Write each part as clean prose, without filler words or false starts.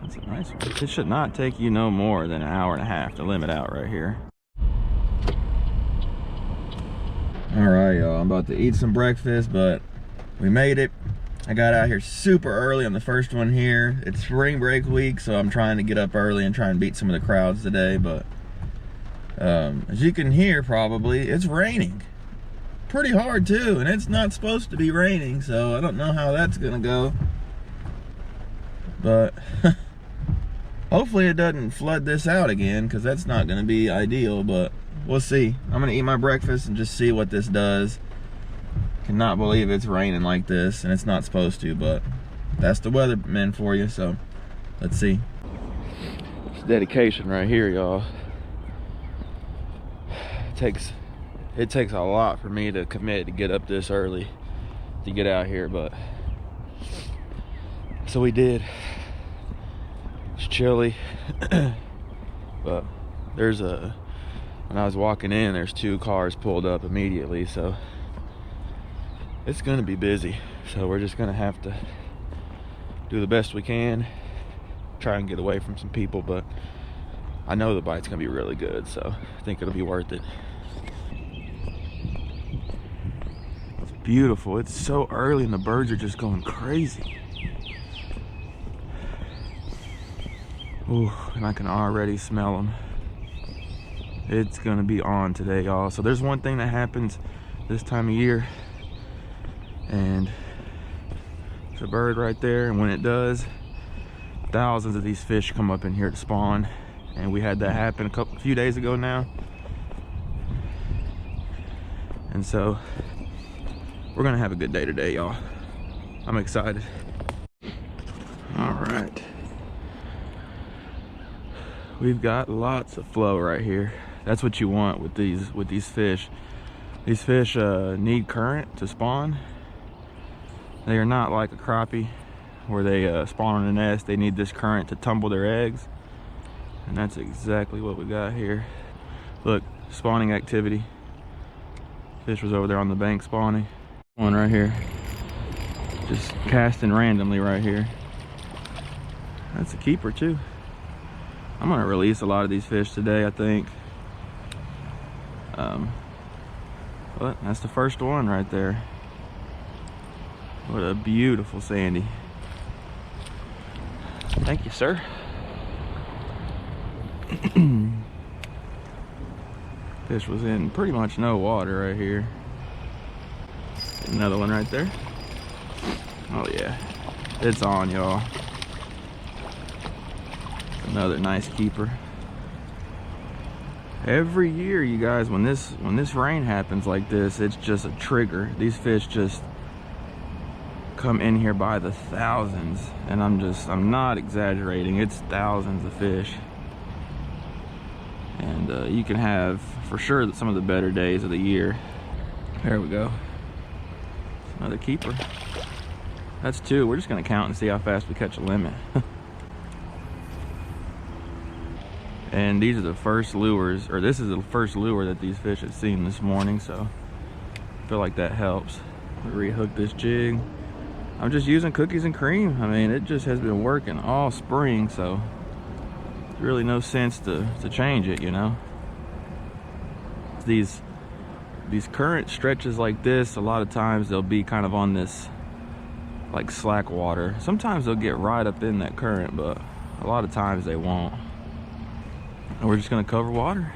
That's a nice one. It should not take you no more than an hour and a half to limit out right here. All right, y'all, I'm about to eat some breakfast, but we made it. I got out here super early on the first one here. It's spring break week, so I'm trying to get up early and try and beat some of the crowds today, but as you can hear probably, it's raining. Pretty hard too, and it's not supposed to be raining, so I don't know how that's gonna go. But hopefully it doesn't flood this out again, because that's not gonna be ideal, but we'll see. I'm gonna eat my breakfast and just see what this does. Cannot believe it's raining like this, and it's not supposed to, but that's the weatherman for you, so let's see. It's dedication right here, y'all. It takes a lot for me to commit to get up this early to get out here, but so we did. It's chilly, but when I was walking in, there's 2 cars pulled up immediately, so it's gonna be busy. So we're just gonna have to do the best we can, try and get away from some people, but I know the bite's gonna be really good, so I think it'll be worth it. It's beautiful. It's so early and the birds are just going crazy. Ooh, and I can already smell them. It's gonna be on today, y'all. So there's one thing that happens this time of year, and it's a bird right there, and when it does, thousands of these fish come up in here to spawn, and we had that happen a few days ago now. And so we're gonna have a good day today, y'all. I'm excited. All right, we've got lots of flow right here. That's what you want with these fish. These fish need current to spawn. They are not like a crappie where they spawn in a nest. They need this current to tumble their eggs, and that's exactly what we got here. Look, spawning activity. Fish was over there on the bank spawning. One right here, just casting randomly right here. That's a keeper too. I'm gonna release a lot of these fish today, I think. But that's the first one right there. What a beautiful sandy. Thank you, sir. Fish was in pretty much no water right here. Another one right there. Oh yeah, it's on, y'all. Another nice keeper. Every year, you guys, when this rain happens like this, it's just a trigger. These fish just come in here by the thousands, and I'm not exaggerating. It's thousands of fish, and you can have for sure some of the better days of the year. There we go. Another keeper. That's 2. We're just gonna count and see how fast we catch a limit. And these are the first lures, or this is the first lure that these fish have seen this morning, so I feel like that helps. Rehook this jig. I'm just using cookies and cream. I mean, it just has been working all spring, so there's really no sense to change it, you know. These current stretches like this, a lot of times they'll be kind of on this like slack water. Sometimes they'll get right up in that current, but a lot of times they won't. And we're just gonna cover water.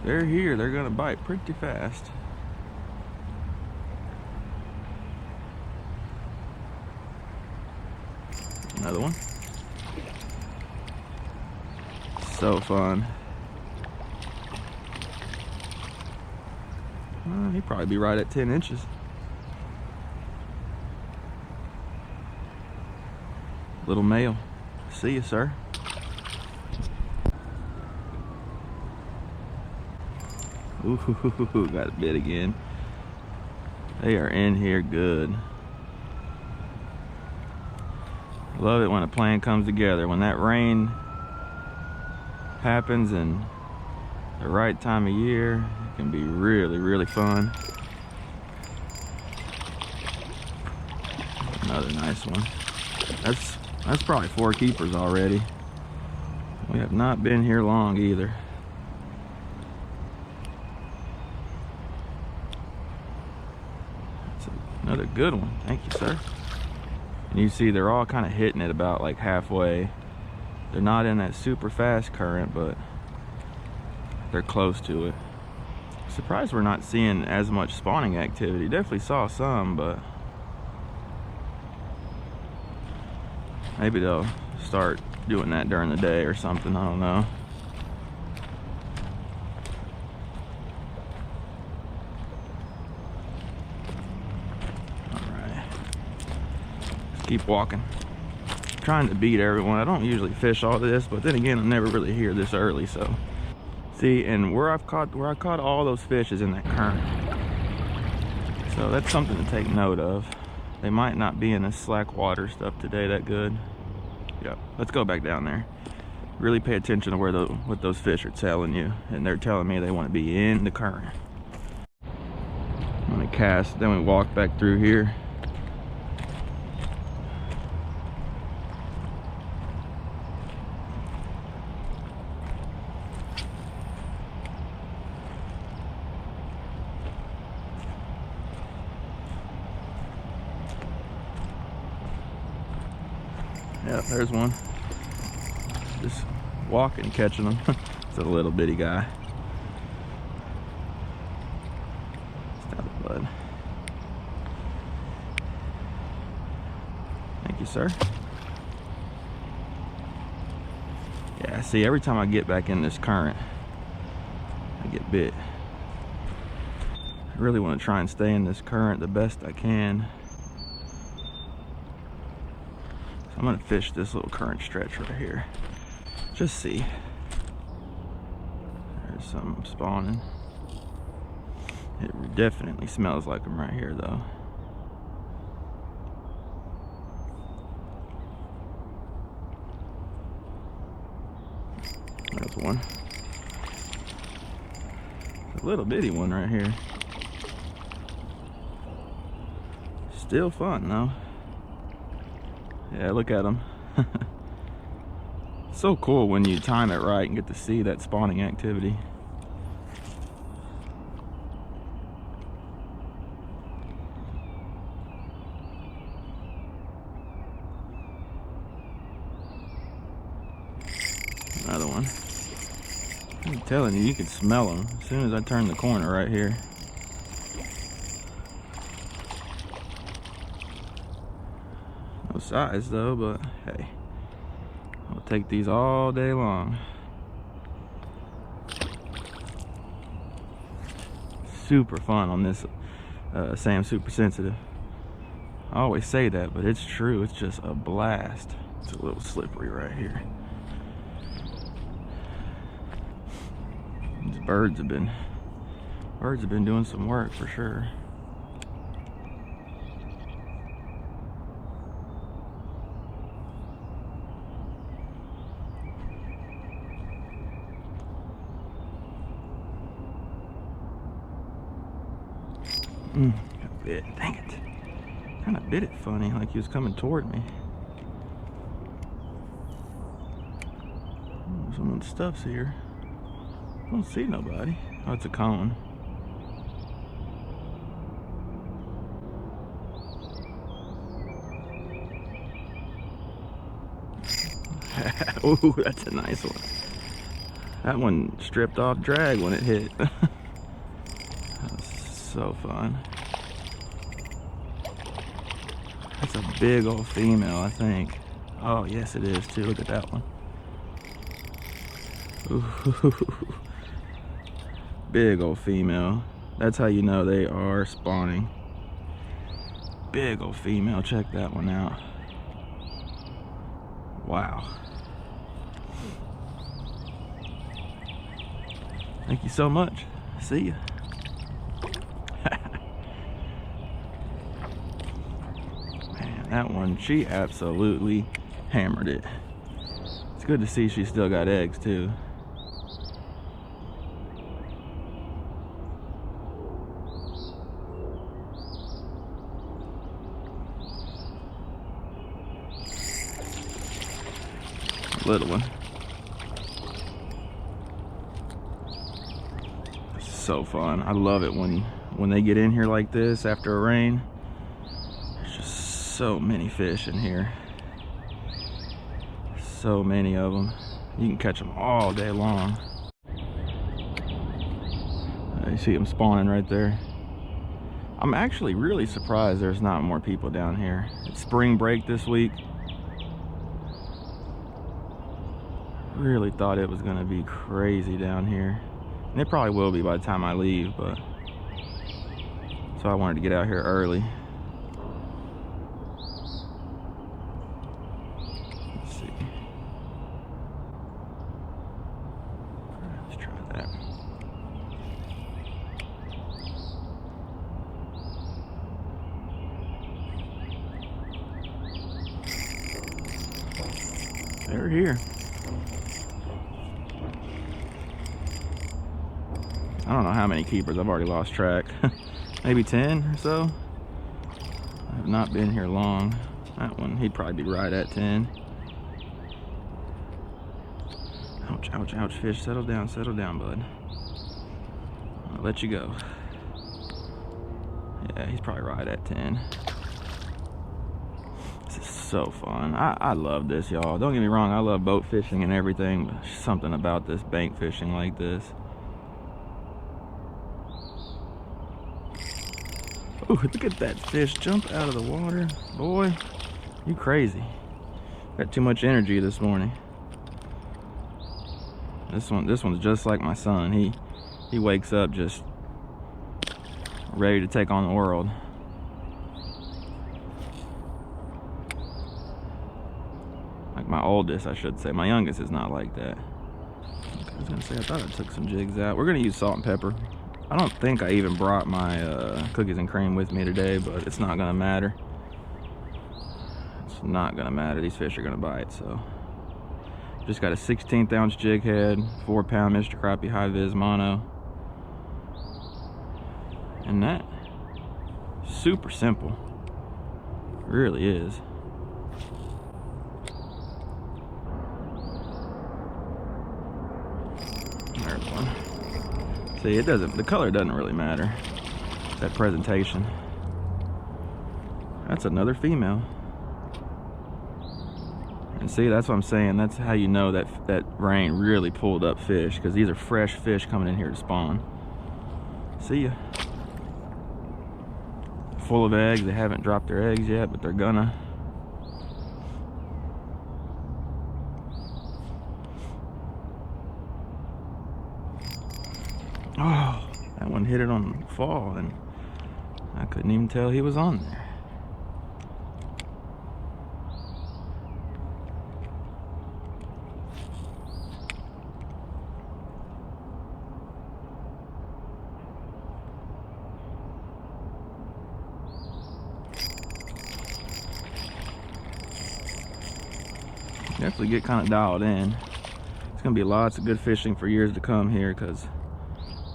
They're here, they're gonna bite pretty fast. Another one. So fun. He'd probably be right at 10 inches. Little male. See you, sir. Ooh, got a bit again. They are in here good. Love it when a plan comes together. When that rain happens and the right time of year, it can be really, really fun. Another nice one. That's probably 4 keepers already. We have not been here long either. That's another good one. Thank you, sir. And you see they're all kind of hitting it about like halfway. They're not in that super fast current, but they're close to it. Surprised we're not seeing as much spawning activity. Definitely saw some, but maybe they'll start doing that during the day or something. I don't know. All right, let's keep walking. Trying to beat everyone. I don't usually fish all this, but then again, I'm never really here this early, so. See, and where I caught all those fish is in that current. So that's something to take note of. They might not be in the slack water stuff today that good. Yep, let's go back down there. Really pay attention to where what those fish are telling you, and they're telling me they want to be in the current. I'm gonna cast, then we walk back through here. Yep, there's one. Just walking, catching them. It's a little bitty guy. It's out of blood. Thank you, sir. Yeah, see, every time I get back in this current, I get bit. I really want to try and stay in this current the best I can. I'm gonna fish this little current stretch right here. Just see. There's some spawning. It definitely smells like them right here though. There's one. A little bitty one right here. Still fun though. Yeah, look at them. So cool when you time it right and get to see that spawning activity. Another one. I'm telling you, you can smell them as soon as I turn the corner right here. No size though, but hey, I'll take these all day long. Super fun on this Sam Super Sensitive. I always say that, but it's true. It's just a blast. It's a little slippery right here. These birds have been doing some work for sure. Got bit. Dang it. Kind of bit it funny, like he was coming toward me. Oh, someone's stuff's here. I don't see nobody. Oh, it's a cone. Ooh, that's a nice one. That one stripped off drag when it hit. That was so fun. That's a big old female, I think. Oh, yes it is too. Look at that one. Ooh. Big old female. That's how you know they are spawning. Big old female. Check that one out. Wow. Thank you so much. See ya. Man, that one, she absolutely hammered it. It's good to see she still got eggs too. little one. It's so fun. I love it when they get in here like this after a rain. There's just so many fish in here. So many of them. You can catch them all day long. You see them spawning right there. I'm actually really surprised there's not more people down here. It's spring break this week. Really thought it was gonna be crazy down here. And it probably will be by the time I leave, but so I wanted to get out here early. Let's see. Let's try that. They're here. I don't know how many keepers. I've already lost track. Maybe 10 or so. I have not been here long. That one, he'd probably be right at 10. Ouch, ouch, ouch, fish. Settle down, bud. I'll let you go. Yeah, he's probably right at 10. This is so fun. I love this, y'all. Don't get me wrong, I love boat fishing and everything, but there's something about this bank fishing like this. Ooh, look at that fish jump out of the water. Boy, you crazy. Got too much energy this morning. This one's just like my son. He wakes up just ready to take on the world. Like my oldest, I should say. My youngest is not like that. I was gonna say, I thought I took some jigs out. We're gonna use salt and pepper. I don't think I even brought my cookies and cream with me today, but it's not gonna matter. It's not gonna matter. These fish are gonna bite, so. Just got a 16th ounce jig head, 4-pound Mr. Crappie High Vis Mono. And that, super simple. It really is. There's one. See, the color doesn't really matter. It's that presentation. That's another female. And see, that's what I'm saying. That's how you know that rain really pulled up fish, because these are fresh fish coming in here to spawn. See ya. Full of eggs. They haven't dropped their eggs yet, but they're gonna. Oh, that one hit it on the fall, and I couldn't even tell he was on there. Definitely get kind of dialed in. It's gonna be lots of good fishing for years to come here, because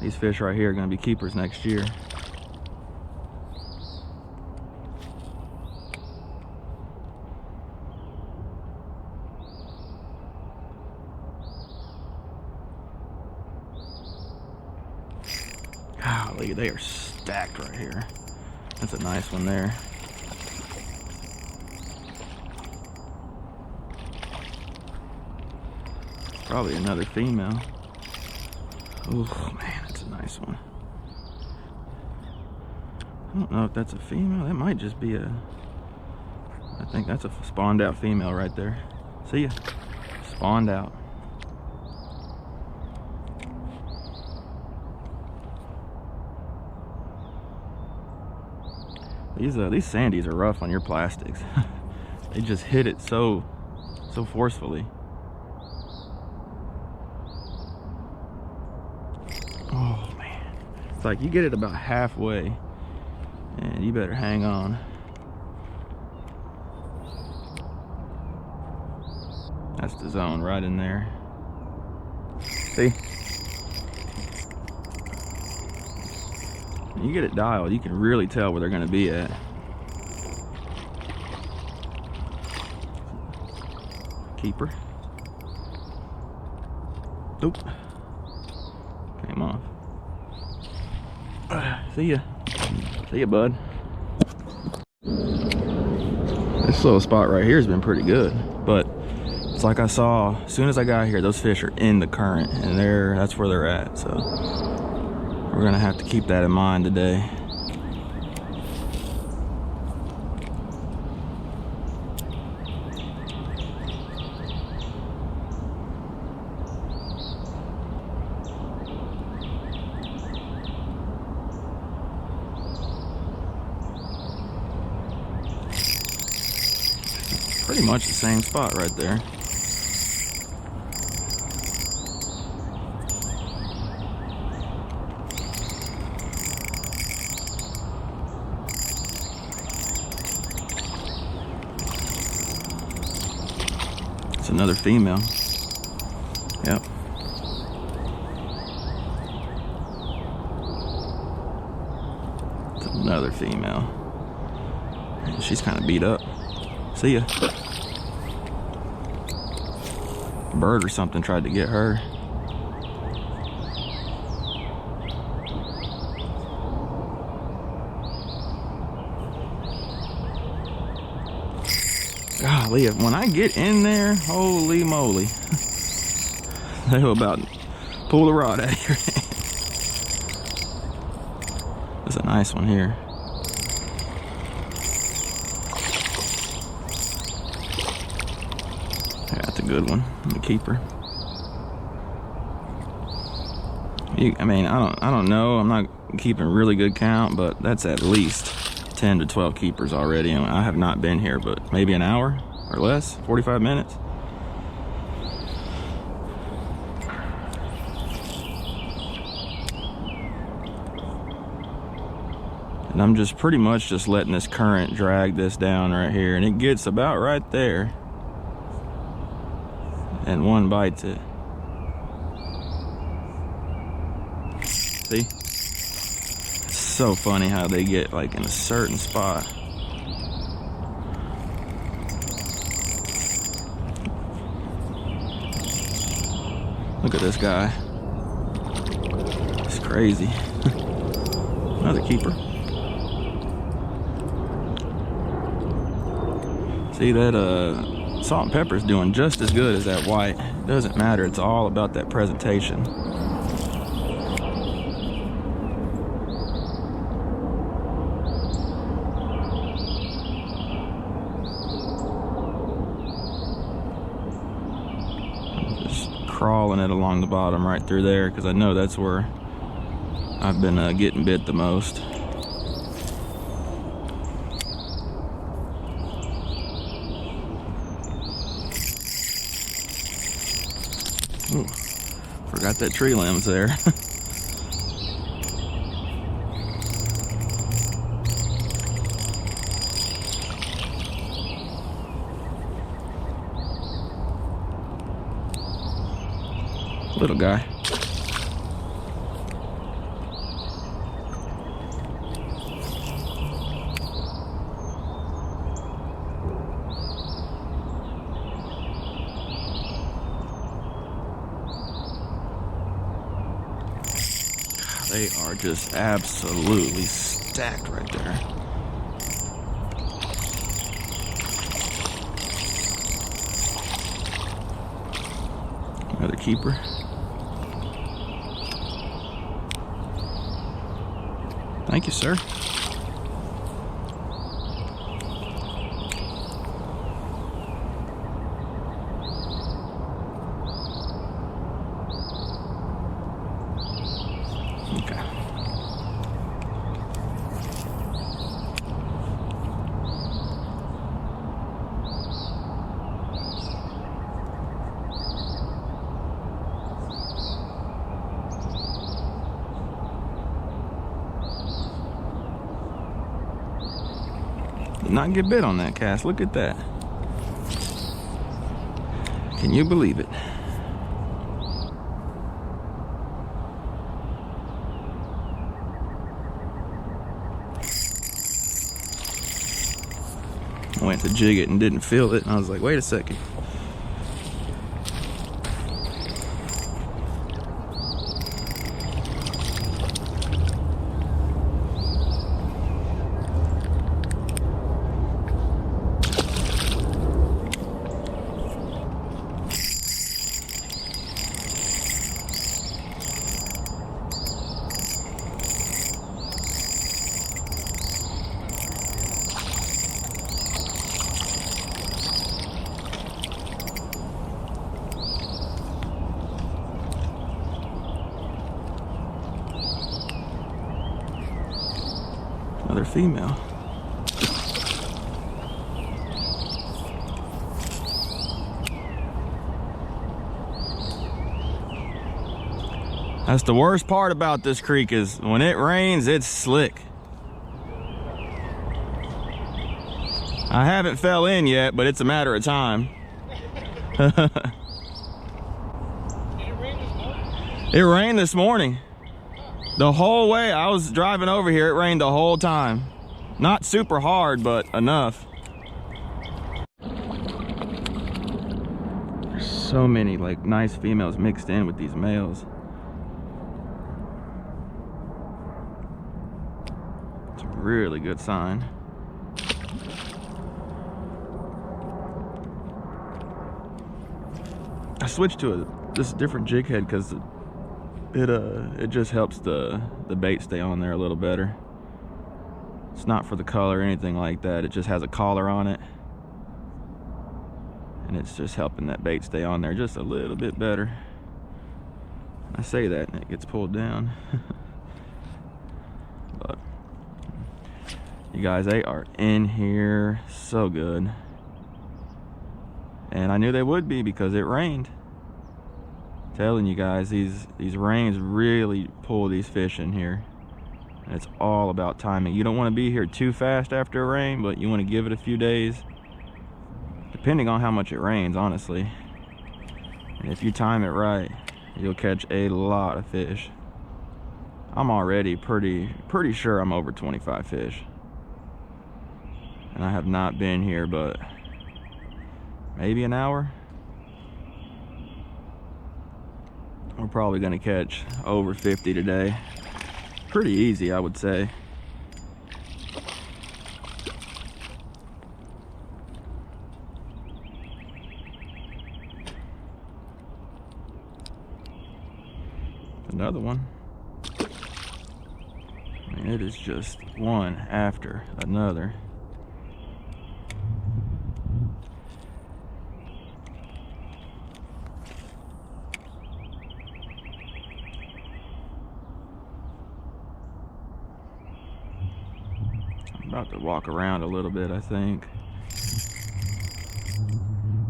these fish right here are gonna be keepers next year. Golly, they are stacked right here. That's a nice one there. Probably another female. Oh man, that's a nice one. I don't know if that's a female. That might just be a, I think that's a spawned out female right there. See ya. Spawned out. These sandies are rough on your plastics. They just hit it so forcefully. Oh man, it's like you get it about halfway and you better hang on. That's the zone right in there. See? You get it dialed, you can really tell where they're gonna be at. Keeper. Nope. Came off. See ya. See ya, bud. This little spot right here has been pretty good, but it's like I saw, as soon as I got here, those fish are in the current, and that's where they're at, so we're gonna have to keep that in mind today. Pretty much the same spot right there. It's another female. Yep. It's another female. She's kind of beat up. See ya. Bird or something tried to get her. Golly, when I get in there, holy moly. They will about pull the rod out of your hand. That's a nice one here. That's a good one. I'm gonna keep her. I mean, I don't know. I'm not keeping really good count, but that's at least 10 to 12 keepers already. And I have not been here, but maybe an hour or less, 45 minutes. And I'm just pretty much just letting this current drag this down right here, and it gets about right there. And one bites it. See? It's so funny how they get like in a certain spot. Look at this guy. It's crazy. Another keeper. See that salt and pepper is doing just as good as that white. It doesn't matter, it's all about that presentation. I'm just crawling it along the bottom right through there because I know that's where I've been getting bit the most. Ooh, forgot that tree limb's there. Little guy. They are just absolutely stacked right there. Another keeper. Thank you, sir. Okay. Did not get bit on that cast. Look at that. Can you believe it? I went to jig it and didn't feel it, and I was like, wait a second. Another female. That's the worst part about this creek, is when it rains, it's slick. I haven't fell in yet, but it's a matter of time. It rained this morning. The whole way I was driving over here, it rained the whole time. Not super hard, but enough. There's so many like nice females mixed in with these males. It's a really good sign. I switched to this different jig head because it just helps the bait stay on there a little better. It's not for the color or anything like that. It just has a collar on it, and it's just helping that bait stay on there just a little bit better. I say that and it gets pulled down. But you guys, they are in here so good, and I knew they would be because it rained. Telling you guys, these rains really pull these fish in here. And it's all about timing. You don't want to be here too fast after a rain, but you want to give it a few days, depending on how much it rains, honestly. And if you time it right, you'll catch a lot of fish. I'm already pretty sure I'm over 25 fish, and I have not been here but maybe an hour. We're probably gonna catch over 50 today. Pretty easy, I would say. Another one. I mean, it is just one after another. About to walk around a little bit, I think.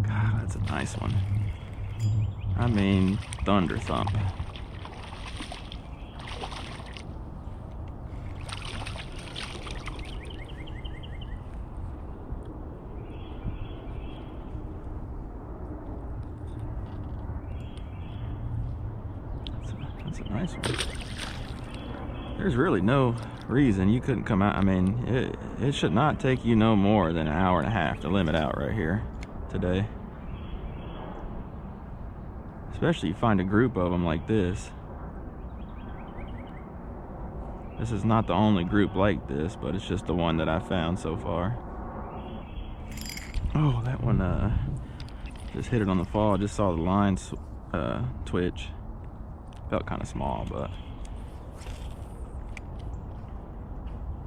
God, that's a nice one. I mean, thunder thump. That's a nice one. There's really no reason you couldn't come out. I mean, it should not take you no more than an hour and a half to limit out right here today. Especially you find a group of them like this. This is not the only group like this, but it's just the one that I found so far. Oh, that one just hit it on the fall. Just saw the lines twitch. Felt kind of small, but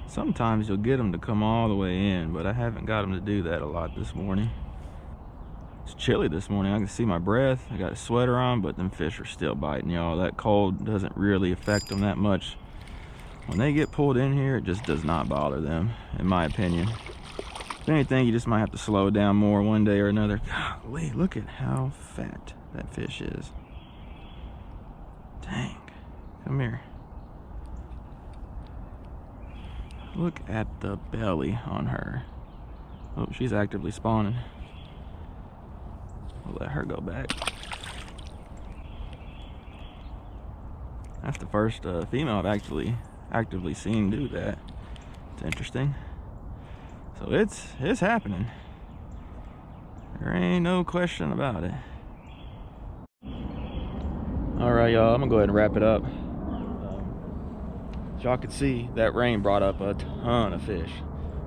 sometimes you'll get them to come all the way in, but I haven't got them to do that a lot this morning. It's chilly this morning. I can see my breath. I got a sweater on, but them fish are still biting, y'all. That cold doesn't really affect them that much. When they get pulled in here, it just does not bother them, in my opinion. If anything, you just might have to slow down more one day or another. Golly, look at how fat that fish is. Dang. Come here. Look at the belly on her. Oh, she's actively spawning. We'll let her go back. That's the first female I've actually actively seen do that. It's interesting. So it's happening. There ain't no question about it. All right, y'all, I'm gonna go ahead and wrap it up. Y'all could see that rain brought up a ton of fish.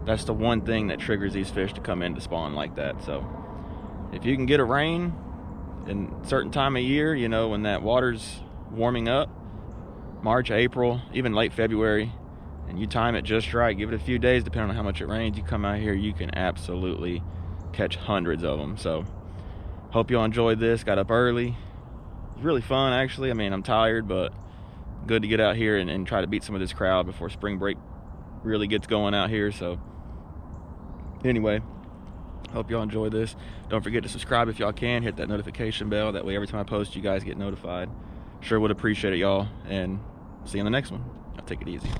That's the one thing that triggers these fish to come in to spawn like that. So if you can get a rain in a certain time of year, you know, when that water's warming up, March, April, even late February, and you time it just right, give it a few days depending on how much it rains, you come out here, you can absolutely catch hundreds of them. So hope y'all enjoyed this. Got up early. It was really fun, actually. I mean, I'm tired, but good to get out here and try to beat some of this crowd before spring break really gets going out here. So anyway, hope y'all enjoy this. Don't forget to subscribe if y'all can. Hit that notification bell. That way every time I post, you guys get notified. Sure would appreciate it, y'all. And see you in the next one. Y'all take it easy.